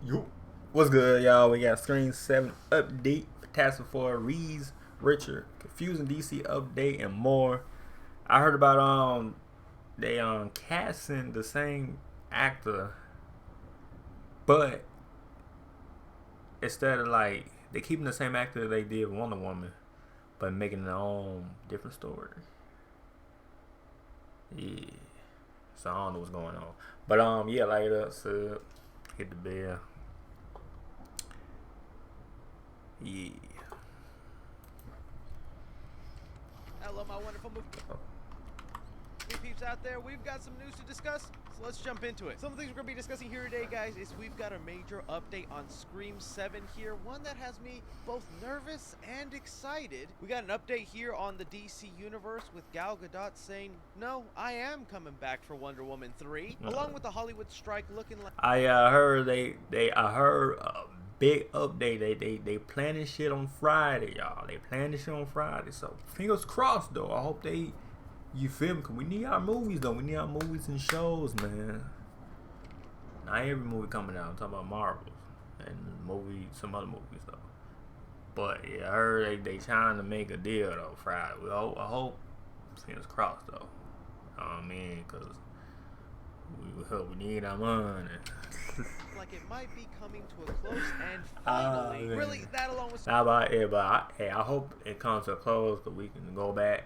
Yo. What's good, y'all? We got Screen 7 update, Fantastic Four, Reeves, Richard, confusing DC update, and more. I heard about they casting the same actor, but instead of like they keeping the same actor they did Wonder Woman, but making their own different story. Yeah. So I don't know what's going on. But yeah, like it up, sub, hit the bell. Yeah. Hello, my wonderful movie peeps out there. We've got some news to discuss, so let's jump into it. Some of the things we're going to be discussing here today, guys, is we've got a major update on Scream 7 here, one that has me both nervous and excited. We got an update here on the DC universe with Gal Gadot saying, no, I am coming back for Wonder Woman 3, along with the Hollywood strike looking like... I heard I heard big update. They planning shit on Friday, y'all. They planning shit on Friday. So fingers crossed, though. I hope they, you feel me? Cause we need our movies, though. We need our movies and shows, man. Not every movie coming out. I'm talking about Marvel and some other movies, though. But yeah, I heard they trying to make a deal though Friday. I hope fingers crossed though. I mean, cause we need our money. like it might be coming to a close, and finally, really, that alone was... Not about it, but I hope it comes to a close so we can go back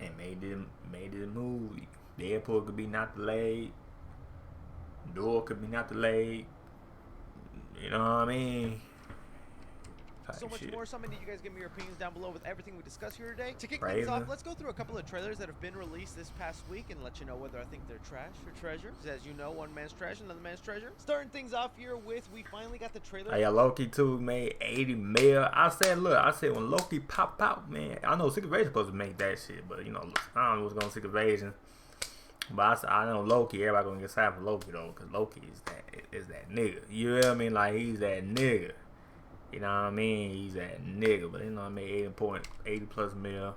and made it a movie. Deadpool could be not delayed. Door could be not delayed. You know what I mean? So much more. So I'm gonna need you guys to give me your opinions down below with everything we discuss here today. To kick Right, things off, let's go through a couple of trailers that have been released this past week and let you know whether I think they're trash or treasure. As you know, one man's trash, another man's treasure. Starting things off here with, we finally got the trailer. Yeah, Loki 2 made 80 mil. I said when Loki pop out, man, I know Secret Invasion supposed to make that shit, but you know, I don't know what's going to Secret Invasion. But I know Loki, everybody gonna get sad for Loki though, cause Loki is that nigga. You know what I mean? Like he's that nigga. You know what I mean? He's that nigga. But you know I made 80 plus mil.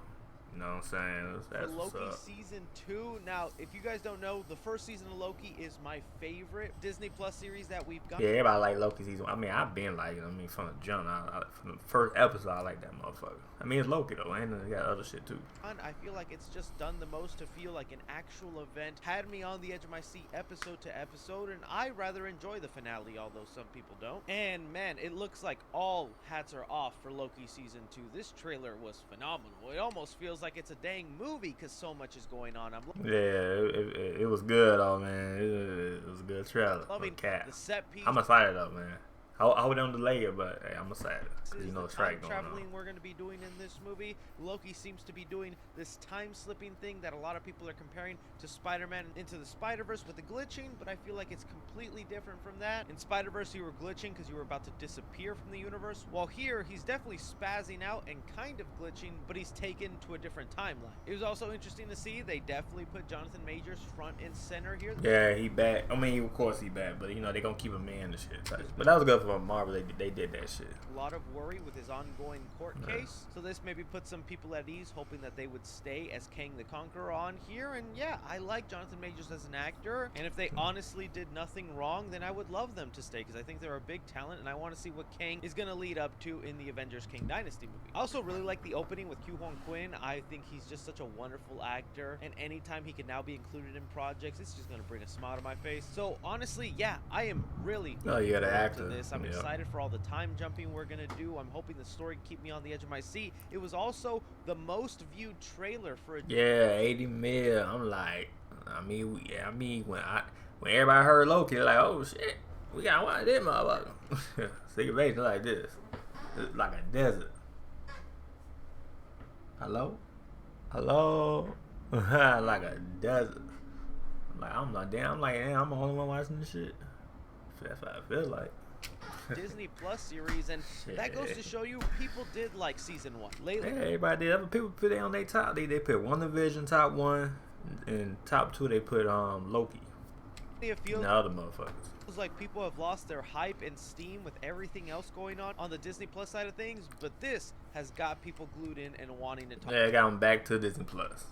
You know what I'm saying? That's Loki what's up. season 2. Now, if you guys don't know, the first season of Loki is my favorite Disney Plus series that we've got. Yeah, everybody like Loki season. I mean, I've been liking it. I mean, from the jump, from the first episode, I like that motherfucker. I mean, it's Loki though, and they got other shit too. I feel like it's just done the most to feel like an actual event. Had me on the edge of my seat episode to episode, and I rather enjoy the finale, although some people don't. And man, it looks like all hats are off for Loki season 2. This trailer was phenomenal. It almost feels like it's a dang movie because so much is going on. Yeah, it was good though, man. It was a good trailer. Loving the set piece. I'm excited though, man. I would don't delay it, but hey, I'm excited. Cause you know the strike going traveling on. We're going to be doing in this movie. Loki seems to be doing this time slipping thing that a lot of people are comparing to Spider-Man Into the Spider-Verse with the glitching, but I feel like it's completely different from that. In Spider-Verse, you were glitching because you were about to disappear from the universe, while here he's definitely spazzing out and kind of glitching, but he's taken to a different timeline. It was also interesting to see they definitely put Jonathan Majors front and center here. Yeah, he back. I mean, of course he back, but you know they gonna keep him in the shit. But that was good for Marvel. They did that shit. A lot of worry with his ongoing court case, so this maybe put some people at ease, hoping that they would stay as Kang the Conqueror on here. And yeah, I like Jonathan Majors as an actor, and if they honestly did nothing wrong, then I would love them to stay, because I think they're a big talent, and I want to see what Kang is going to lead up to in the Avengers Kang Dynasty movie. I also really like the opening with Q-Hong Quinn. I think he's just such a wonderful actor, and anytime he can now be included in projects, it's just going to bring a smile to my face. So honestly, yeah, I am really looking forward to this. I'm excited for all the time jumping we're gonna do. I'm hoping the story can keep me on the edge of my seat. It was also the most viewed trailer for a 80 mil. I'm like, I mean when everybody heard Loki, they're like, oh shit, we got one of them motherfuckers. Secret Invasion like this, it's like a desert. Hello, like a desert. I'm like, damn, I'm the only one watching this shit. That's what I feel like. Disney Plus series, and that goes to show you people did like season 1. Lately, yeah, everybody did. Other people put it on their top. They put WandaVision top 1, and top 2 they put Loki. It feels and the other motherfuckers. Feels like people have lost their hype and steam with everything else going on the Disney Plus side of things, but this has got people glued in and wanting to talk. Yeah, it got them back to Disney Plus.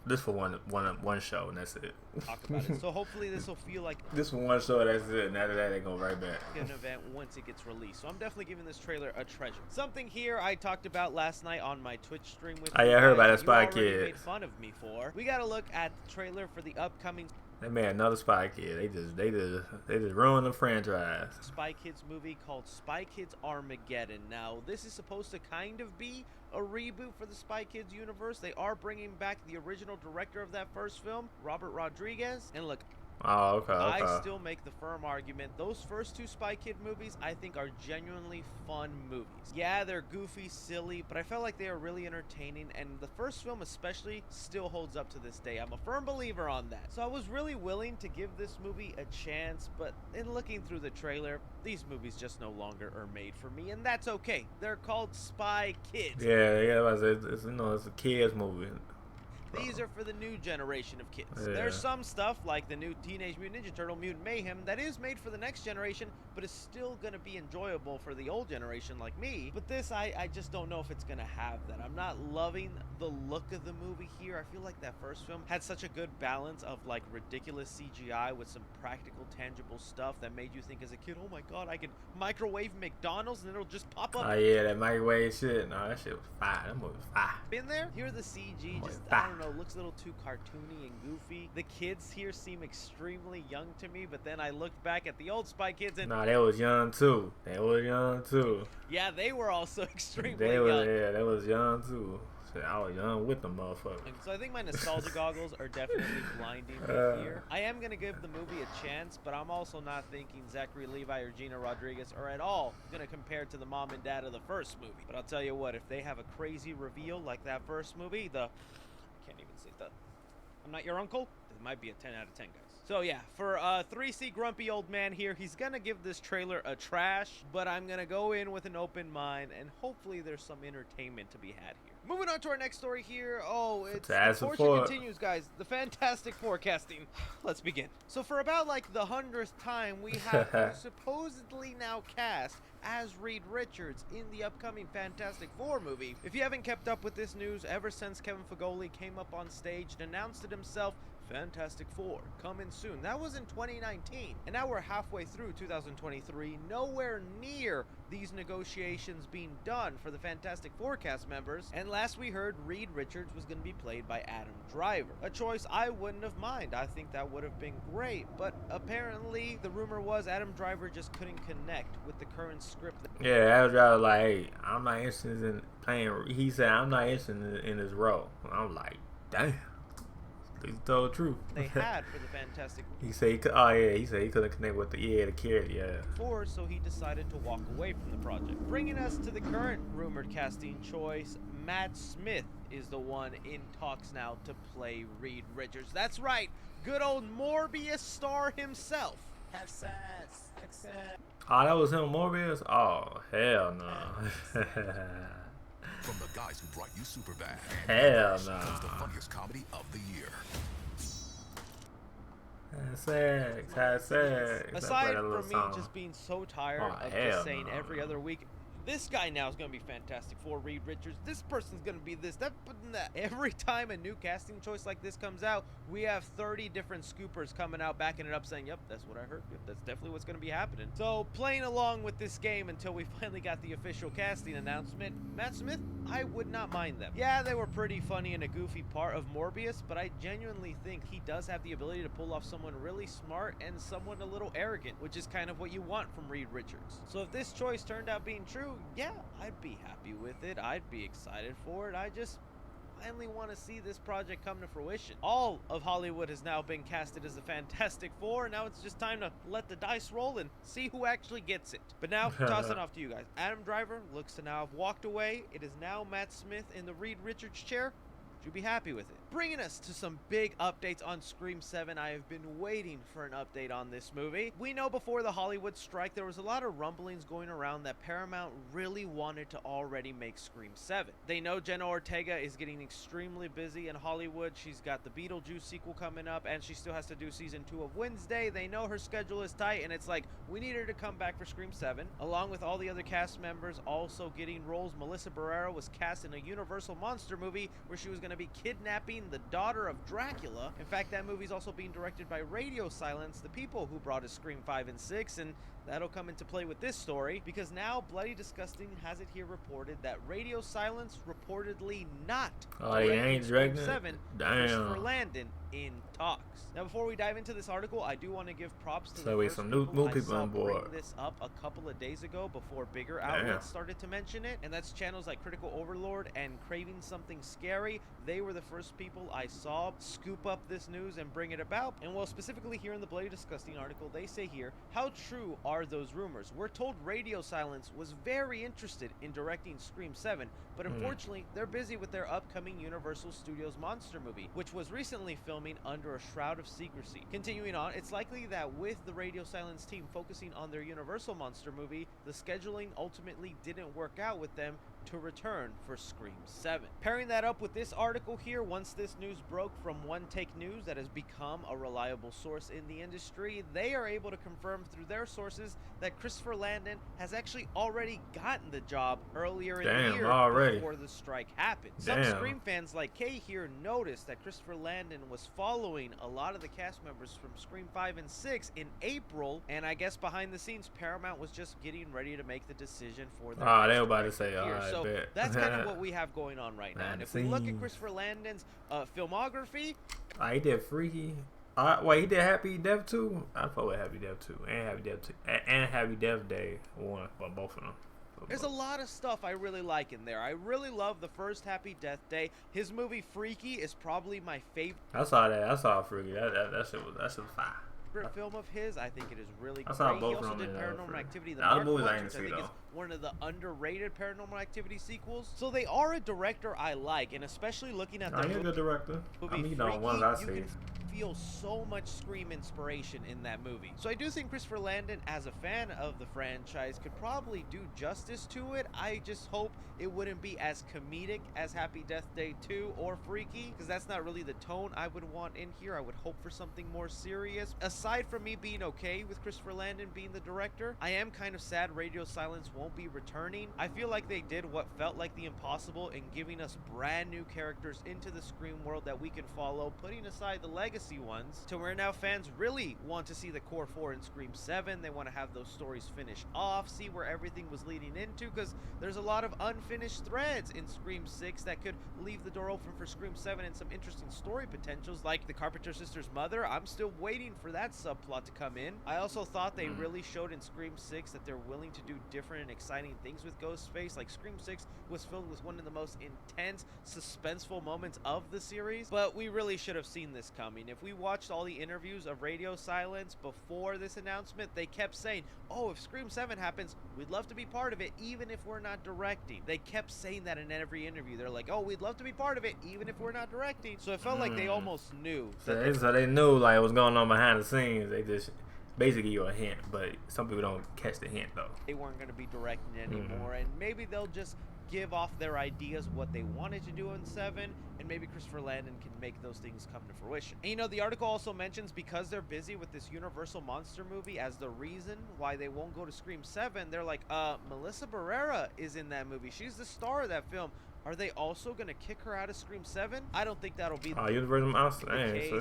This for one show, and that's it. Talk about it. So hopefully this will feel like this for one show, that's it. And after that, they go right back. An event once it gets released. So I'm definitely giving this trailer a treasure. Something here I talked about last night on my Twitch stream with you. Oh, yeah, I heard about that Spy Kid. Made fun of me for. We got to look at the trailer for the upcoming. They made another Spy Kid. They just ruined the franchise. Spy Kids movie called Spy Kids Armageddon. Now, this is supposed to kind of be a reboot for the Spy Kids universe. They are bringing back the original director of that first film, Robert Rodriguez. And look, oh, okay. I still make the firm argument those first two Spy Kid movies I think are genuinely fun movies. Yeah, they're goofy, silly, but I felt like they are really entertaining, and the first film especially still holds up to this day. I'm a firm believer on that. So I was really willing to give this movie a chance, but in looking through the trailer, these movies just no longer are made for me, and that's okay. They're called Spy Kids. Yeah, it's a kids movie. These are for the new generation of kids. Yeah. There's some stuff like the new Teenage Mutant Ninja Turtle Mutant Mayhem that is made for the next generation, but is still going to be enjoyable for the old generation like me. But this, I just don't know if it's going to have that. I'm not loving the look of the movie here. I feel like that first film had such a good balance of like ridiculous CGI with some practical, tangible stuff that made you think as a kid, oh my god, I can microwave McDonald's and it'll just pop up. Oh yeah, that microwave shit. No, that shit was fire. That movie was fire. Been there? Here the CG just, I don't know, looks a little too cartoony and goofy. The kids here seem extremely young to me, but then I looked back at the old Spy Kids and... Nah, they was young too. Yeah, they were also extremely young. Yeah, they was young too. Shit, I was young with them motherfuckers. So I think my nostalgia goggles are definitely blinding me here. I am going to give the movie a chance, but I'm also not thinking Zachary Levi or Gina Rodriguez are at all going to compare to the mom and dad of the first movie. But I'll tell you what, if they have a crazy reveal like that first movie, can't even say that. I'm not your uncle. It might be a 10 out of 10, guys. So yeah, for 3C grumpy old man here, he's gonna give this trailer a trash, but I'm gonna go in with an open mind, and hopefully there's some entertainment to be had here. Moving on to our next story here. Oh, it's Fortune continues, guys. The fantastic forecasting. Let's begin. So for about like the 100th time, we have who supposedly now cast as Reed Richards in the upcoming Fantastic Four movie. If you haven't kept up with this news, ever since Kevin Feige came up on stage and announced it himself, Fantastic Four coming soon. That was in 2019, and now we're halfway through 2023, nowhere near these negotiations being done for the Fantastic Four cast members. And last we heard, Reed Richards was going to be played by Adam Driver, a choice I wouldn't have minded. I think that would have been great, but apparently the rumor was Adam Driver just couldn't connect with the current script. Yeah, Adam Driver like, hey, I'm not interested in playing. He said I'm not interested in his role. I'm like, damn. He told the truth. They had for the Fantastic. He said he could. Oh yeah, he said he couldn't connect with the kid. Yeah. So he decided to walk away from the project. Bringing us to the current rumored casting choice, Matt Smith is the one in talks now to play Reed Richards. That's right, good old Morbius star himself. Have sex. Oh, that was him, Morbius. Oh hell no. From the guys who brought you Superbad, hell no. Comes the funniest comedy of the year. Sex. Aside from me just being so tired of just saying no. every other week, this guy now is going to be Fantastic Four, Reed Richards. This person's going to be this, that, and that. Every time a new casting choice like this comes out, we have 30 different scoopers coming out, backing it up, saying, yep, that's what I heard. Yep, that's definitely what's going to be happening. So, playing along with this game until we finally got the official casting announcement, Matt Smith, I would not mind them. Yeah, they were pretty funny in a goofy part of Morbius, but I genuinely think he does have the ability to pull off someone really smart and someone a little arrogant, which is kind of what you want from Reed Richards. So if this choice turned out being true, yeah, I'd be happy with it. I'd be excited for it. I just finally want to see this project come to fruition. All of Hollywood has now been casted as the Fantastic Four, and now it's just time to let the dice roll and see who actually gets it. But now, tossing off to you guys. Adam Driver looks to now have walked away. It is now Matt Smith in the Reed Richards chair. Would you be happy with it? Bringing us to some big updates on Scream 7. I have been waiting for an update on this movie. We know before the Hollywood strike, there was a lot of rumblings going around that Paramount really wanted to already make Scream 7. They know Jenna Ortega is getting extremely busy in Hollywood. She's got the Beetlejuice sequel coming up, and she still has to do season 2 of Wednesday. They know her schedule is tight, and it's like, we need her to come back for Scream 7. Along with all the other cast members also getting roles, Melissa Barrera was cast in a Universal monster movie where she was going to be kidnapping McQueen, the daughter of Dracula. In fact, that movie's also being directed by Radio Silence, the people who brought us Scream 5 and 6, and that'll come into play with this story, because now Bloody Disgusting has it here reported that Radio Silence reportedly not ain't Scream directing 7, Christopher Landon in talks. Now, before we dive into this article, I do want to give props to the first some people new I people saw on board. bring this up a couple of days ago before bigger outlets started to mention it, and that's channels like Critical Overlord and Craving Something Scary. They were the first people I saw scoop up this news and bring it about. And well, specifically here in the Bloody Disgusting article, they say here, how true are those rumors? We're told Radio Silence was very interested in directing Scream 7, but unfortunately, they're busy with their upcoming Universal Studios monster movie, which was recently filming under a shroud of secrecy. Continuing on, it's likely that with the Radio Silence team focusing on their Universal monster movie, the scheduling ultimately didn't work out with them to return for Scream 7. Pairing that up with this article here, once this news broke from One Take News that has become a reliable source in the industry, they are able to confirm through their sources that Christopher Landon has actually already gotten the job earlier in the year before the strike happened. Some Scream fans like Kay here noticed that Christopher Landon was following a lot of the cast members from Scream 5 and 6 in April, and I guess behind the scenes Paramount was just getting ready to make the decision for their they were about to say, so that's kind of what we have going on right now. And if we look at Christopher Landon's filmography, he did Freaky. Wait, he did Happy Death 2? I thought with Happy Death 2 and Happy Death 2 and Happy Death Day 1, but both of them. There's a lot of stuff I really like in there. I really love the first Happy Death Day. His movie Freaky is probably my favorite. I saw Freaky. That shit was fire. Film of his. I think it is really great. He also did Paranormal Activity the Mark movies One, I which I see, think is one of the underrated Paranormal Activity sequels. So they are a director I like, and especially looking at the he's a good director. movie Freaky, ones I see. You can feel so much Scream inspiration in that movie. So I do think Christopher Landon, as a fan of the franchise, could probably do justice to it. I just hope it wouldn't be as comedic as Happy Death Day 2 or Freaky, because that's not really the tone I would want in here. I would hope for something more serious. Aside from me being okay with Christopher Landon being the director, I am kind of sad Radio Silence won't be returning. I feel like they did what felt like the impossible in giving us brand new characters into the Scream world that we can follow, putting aside the legacy ones, to where now fans really want to see the core 4 in Scream 7. They want to have those stories finished off, see where everything was leading into, because there's a lot of unfinished threads in Scream 6 that could leave the door open for Scream 7 and some interesting story potentials, like the Carpenter sister's mother. I'm still waiting for that subplot to come in. I also thought they really showed in Scream 6 that they're willing to do different and exciting things with Ghostface. Like Scream 6 was filled with one of the most intense, suspenseful moments of the series, but we really should have seen this coming. If we watched all the interviews of Radio Silence before this announcement, they kept saying, oh, if Scream 7 happens, we'd love to be part of it, even if we're not directing. They kept saying that in every interview. They're like, oh, we'd love to be part of it, even if we're not directing. So it felt like they almost knew. So they knew like what's going on behind the scenes. They just basically give you a hint, but some people don't catch the hint though. They weren't going to be directing anymore, and maybe they'll just give off their ideas of what they wanted to do in 7, and maybe Christopher Landon can make those things come to fruition. And you know, the article also mentions, because they're busy with this Universal monster movie as the reason why they won't go to Scream 7, they're like, Melissa Barrera is in that movie. She's the star of that film. Are they also going to kick her out of Scream 7? I don't think that'll be the Universal Monster. So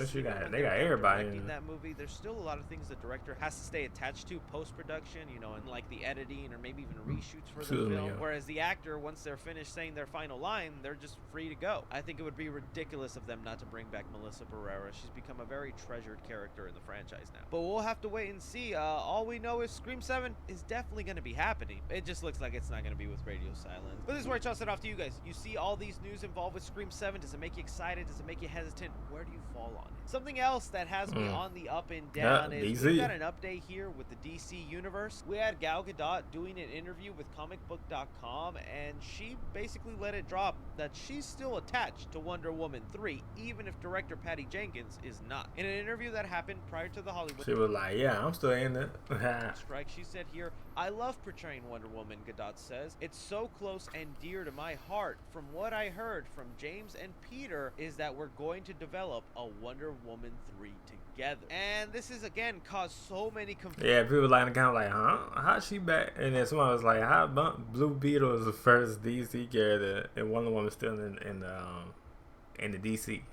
they got everybody in that movie. There's still a lot of things the director has to stay attached to post-production, you know, and like the editing or maybe even reshoots for the film. Whereas the actor, once they're finished saying their final line, they're just free to go. I think it would be ridiculous of them not to bring back Melissa Barrera. She's become a very treasured character in the franchise now. But we'll have to wait and see. All we know is Scream 7 is definitely going to be happening. It just looks like it's not going to be with Radio Silence. But this is where I toss it off to you guys. You see all these news involved with Scream 7. Does it make you excited? Does it make you hesitant? Where do you fall on it? Something else that has me on the up and down is we've got an update here with the DC universe. We had Gal Gadot doing an interview with comicbook.com, and she basically let it drop that she's still attached to Wonder Woman 3, even if director Patty Jenkins is not. In an interview that happened prior to the Hollywood, she was like, yeah, I'm still in it. strike, she said here, I love portraying Wonder Woman, Gadot says. It's so close and dear to my heart. From what I heard from James and Peter is that we're going to develop a Wonder Woman 3 together. And this is, again, caused so many confusion. Yeah, people like kind of like, huh? How's she back? And then someone was like, how Blue Beetle is the first DC character and Wonder Woman still in the DC.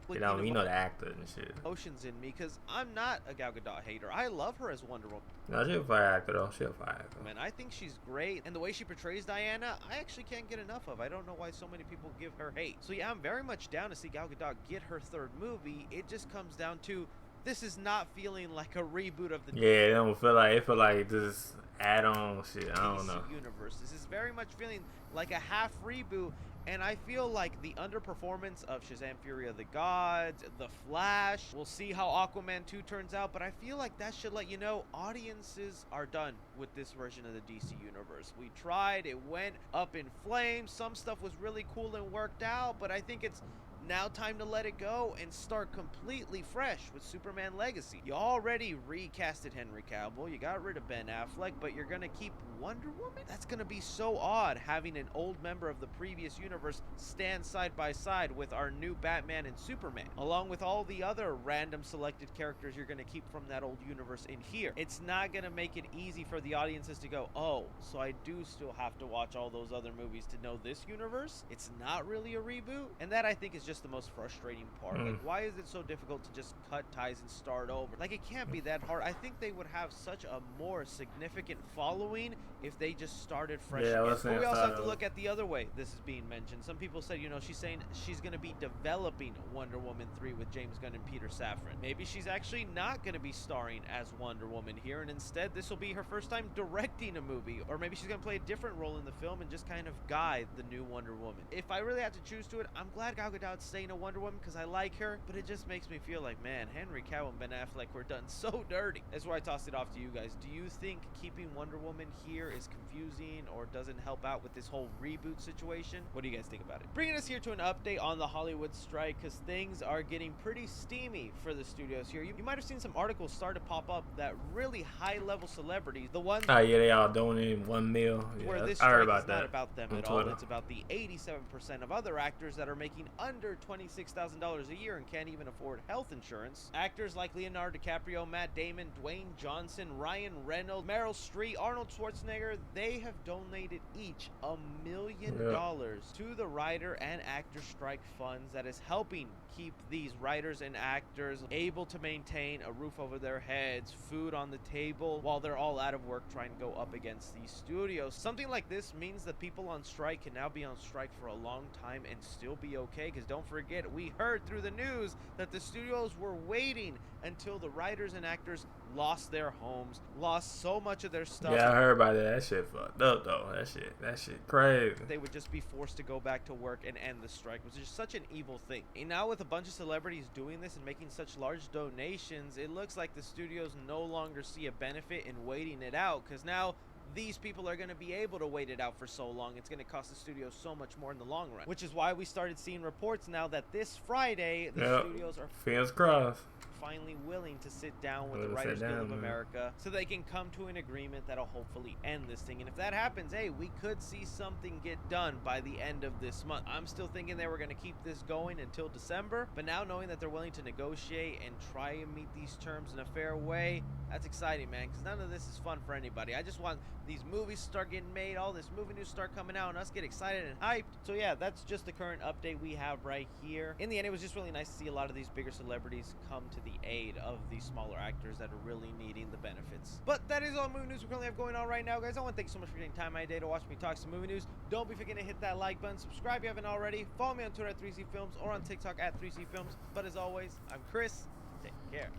You know, the actor and shit. Emotions in me, because I'm not a Gal Gadot hater. I love her as Wonder Woman. No, she's a fire actor though. She's a fire actor. Man, I think she's great, and the way she portrays Diana, I actually can't get enough of. I don't know why so many people give her hate. So yeah, I'm very much down to see Gal Gadot get her third movie. It just comes down to, this is not feeling like a reboot of the it don't feel like, it feel like this add-on shit. I don't know. Universe. This is very much feeling like a half reboot. And I feel like the underperformance of Shazam! Fury of the Gods, The Flash, we'll see how Aquaman 2 turns out, but I feel like that should let you know audiences are done with this version of the DC Universe. We tried, it went up in flames, some stuff was really cool and worked out, but I think it's now time to let it go and start completely fresh with Superman Legacy. You already recasted Henry Cavill, you got rid of Ben Affleck, but you're gonna keep Wonder Woman? That's gonna be so odd, having an old member of the previous universe stand side by side with our new Batman and Superman, along with all the other random selected characters you're gonna keep from that old universe in here. It's not gonna make it easy for the audiences to go, oh, so I do still have to watch all those other movies to know this universe? It's not really a reboot? And that, I think, is just the most frustrating part. Like, why is it so difficult to just cut ties and start over? Like, it can't be that hard. I think they would have such a more significant following if they just started fresh again. But we also have to look at the other way this is being mentioned. Some people said, you know, she's saying she's going to be developing Wonder Woman 3 with James Gunn and Peter Safran. Maybe she's actually not going to be starring as Wonder Woman here, and instead this will be her first time directing a movie. Or maybe she's going to play a different role in the film and just kind of guide the new Wonder Woman. If I really have to choose to it, I'm glad Gal Gadot's staying a Wonder Woman because I like her, but it just makes me feel like, man, Henry Cavill and Ben Affleck were done so dirty. That's where I tossed it off to you guys. Do you think keeping Wonder Woman here is confusing or doesn't help out with this whole reboot situation? What do you guys think about it? Bringing us here to an update on the Hollywood strike, because things are getting pretty steamy for the studios here. You might have seen some articles start to pop up that really high-level celebrities, the ones they all donating $1 million. Where this strike is not about them at all. It's about the 87% of other actors that are making under $26,000 a year and can't even afford health insurance. Actors like Leonardo DiCaprio, Matt Damon, Dwayne Johnson, Ryan Reynolds, Meryl Streep, Arnold Schwarzenegger, they have donated each $1 million to the writer and actor strike funds that is helping keep these writers and actors able to maintain a roof over their heads, food on the table, while they're all out of work trying to go up against these studios. Something like this means that people on strike can now be on strike for a long time and still be okay, because don't forget, we heard through the news that the studios were waiting until the writers and actors lost their homes, lost so much of their stuff. Yeah, I heard about that. That shit fucked up though. That shit crazy. They would just be forced to go back to work and end the strike, which is such an evil thing. And now with a bunch of celebrities doing this and making such large donations, it looks like the studios no longer see a benefit in waiting it out, because now these people are going to be able to wait it out for so long. It's going to cost the studio so much more in the long run, which is why we started seeing reports now that this Friday the studios are fingers crossed finally willing to sit down with the Writers Guild of America so they can come to an agreement that'll hopefully end this thing. And if that happens, hey, we could see something get done by the end of this month. I'm still thinking they were going to keep this going until December, but now knowing that they're willing to negotiate and try and meet these terms in a fair way, that's exciting, man, because none of this is fun for anybody. I just want these movies to start getting made, all this movie news start coming out, and us get excited and hyped. So yeah, that's just the current update we have right here. In the end, it was just really nice to see a lot of these bigger celebrities come to the aid of these smaller actors that are really needing the benefits. But that is all movie news we currently have going on right now, guys. I want to thank you so much for taking time out of your day to watch me talk some movie news. Don't be forgetting to hit that like button, subscribe if you haven't already, follow me on Twitter at 3C Films or on TikTok at 3C Films. But as always, I'm Chris. Take care.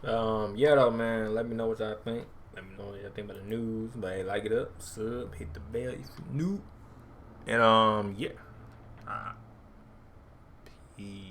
Yeah though, man, let me know what y'all think. Let me know what y'all think about the news. But hey, like it up, sub, hit the bell if you're new. And yeah. Peace.